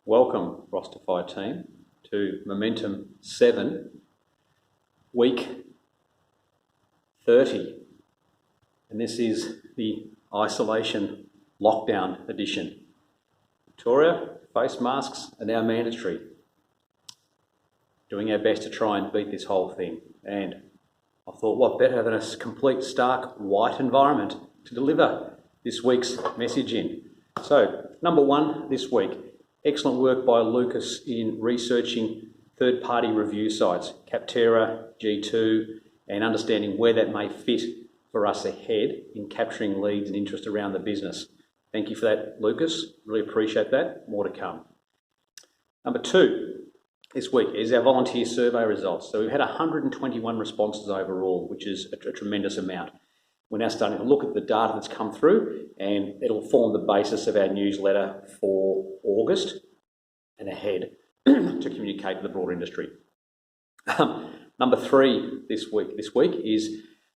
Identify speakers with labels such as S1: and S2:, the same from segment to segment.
S1: welcome Rostify team to Momentum 7, week 30. And this is the isolation lockdown edition. Victoria, face masks are now mandatory. Doing our best to try and beat this whole thing. And I thought, what better than a complete stark white environment to deliver this week's message in. So, number one this week, excellent work by Lucas in researching third-party review sites, Capterra, G2, and understanding where that may fit for us ahead in capturing leads and interest around the business. Thank you for that, Lucas. Really appreciate that. More to come. Number two this week is our volunteer survey results. So we've had 121 responses overall, which is a tremendous amount. We're now starting to look at the data that's come through, and it'll form the basis of our newsletter for August and ahead to communicate to the broader industry. Number three this week is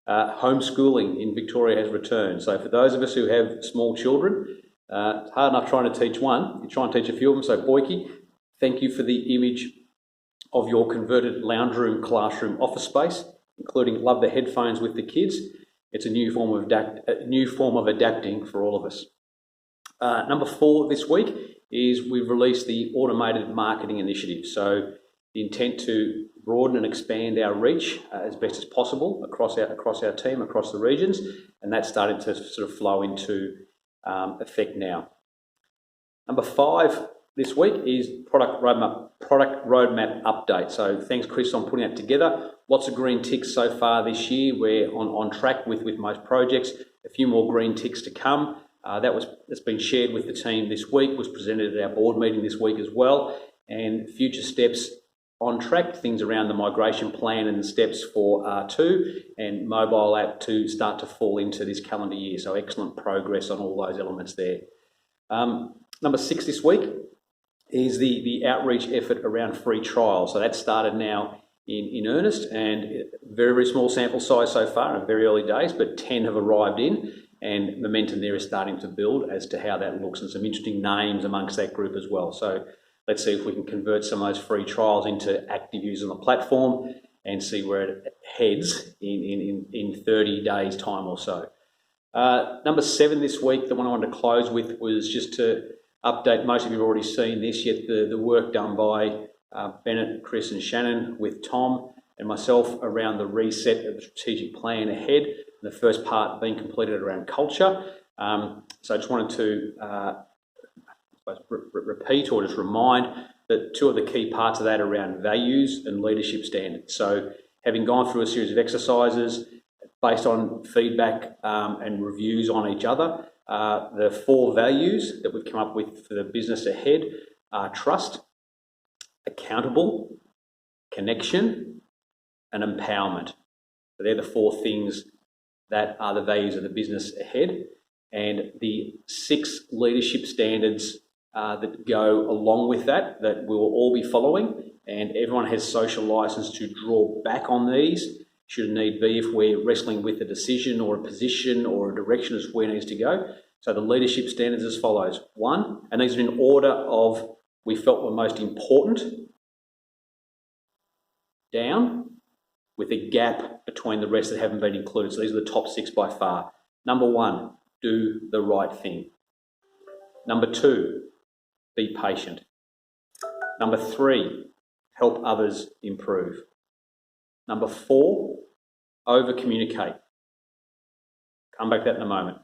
S1: homeschooling in Victoria has returned. So for those of us who have small children, it's hard enough trying to teach one. You try and teach a few of them. So Boyke, thank you for the image of your converted lounge room, classroom, office space, including love the headphones with the kids. It's a new form of adapting for all of us. Number four this week is we've released the automated marketing initiative. So the intent to broaden and expand our reach as best as possible across our team, across the regions, and that's starting to sort of flow into effect now. Number five this week is product roadmap update. So thanks, Chris, on putting that together. Lots of green ticks so far this year. We're on track with most projects. A few more green ticks to come. That's been shared with the team this week, was presented at our board meeting this week as well. And future steps on track, things around the migration plan and the steps for R2 and mobile app to start to fall into this calendar year. So excellent progress on all those elements there. Number six this week is the outreach effort around free trial. So that started now in earnest, and very, very small sample size so far in very early days, but 10 have arrived in, and momentum there is starting to build as to how that looks, and some interesting names amongst that group as well. So let's see if we can convert some of those free trials into active use on the platform and see where it heads in 30 days' time or so. Number seven this week, the one I wanted to close with, was just to update. Most of you have already seen this, yet the work done by Bennett, Chris and Shannon with Tom and myself around the reset of the strategic plan ahead, and the first part being completed around culture. So I just wanted to repeat or just remind that two of the key parts of that are around values and leadership standards. So having gone through a series of exercises based on feedback and reviews on each other, the four values that we've come up with for the business ahead are trust, accountable, connection, and empowerment. So they're the four things that are the values of the business ahead. And the six leadership standards that go along with that we will all be following, and everyone has social license to draw back on these should need be if we're wrestling with a decision or a position or a direction as to where it needs to go. So the leadership standards as follows. One, and these are in order of we felt were most important, down, with a gap between the rest that haven't been included. So these are the top six by far. Number one, do the right thing. Number two, be patient. Number three, help others improve. Number four, over-communicate. Come back to that in a moment.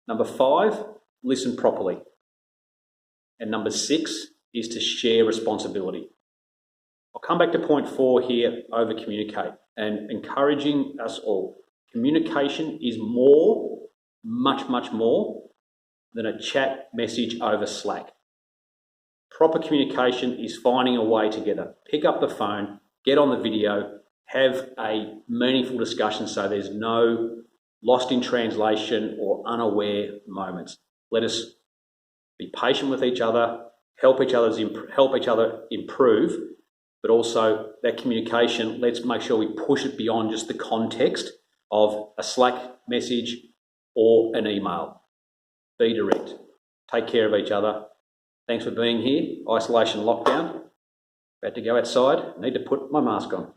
S1: Number five, listen properly. And number six is to share responsibility. I'll come back to point four here, over-communicate, and encouraging us all. Communication is more, much more, than a chat message over Slack. Proper communication is finding a way together. Pick up the phone, get on the video, have a meaningful discussion so there's no lost in translation or unaware moments. Let us be patient with each other, help each other improve, but also that communication, let's make sure we push it beyond just the context of a Slack message or an email. Be direct. Take care of each other. Thanks for being here. Isolation lockdown. About to go outside. Need to put my mask on.